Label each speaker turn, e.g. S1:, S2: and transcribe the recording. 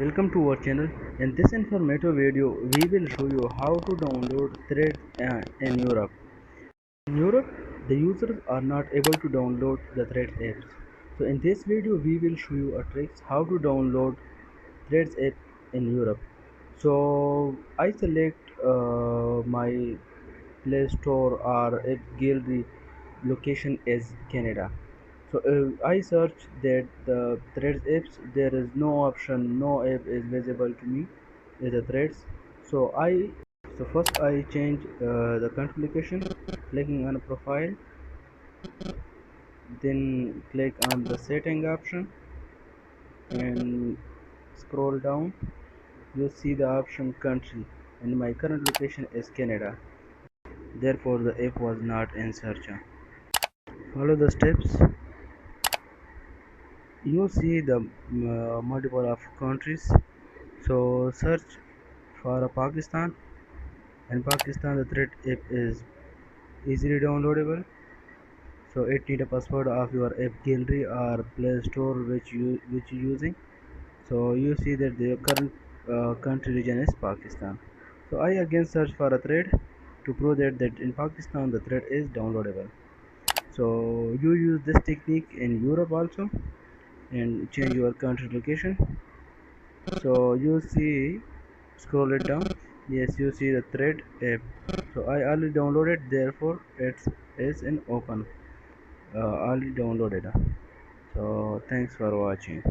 S1: Welcome to our channel. In this informative video, we will show you how to download Threads in Europe. In Europe, the users are not able to download the Threads apps. So in this video, we will show you a tricks how to download Threads app in Europe. So I select my Play Store or App Gallery location is Canada. So I search that the Threads apps. There is no option, no app is visible to me with the Threads. So first I change the country location, clicking on a profile, then click on the setting option and scroll down. You see the option country, and my current location is Canada. Therefore, the app was not in search. Follow the steps. You see the multiple of countries. So search for a Pakistan. In Pakistan, the Thread app is easily downloadable. So it need a password of your app gallery or Play Store which you using. So you see that the current country region is Pakistan. So I again search for a thread to prove that in Pakistan the thread is downloadable. So you use this technique in Europe also and change your country location. So you see, scroll it down. Yes, you see the thread app. So I already downloaded, therefore it is in open. Already downloaded. So thanks for watching.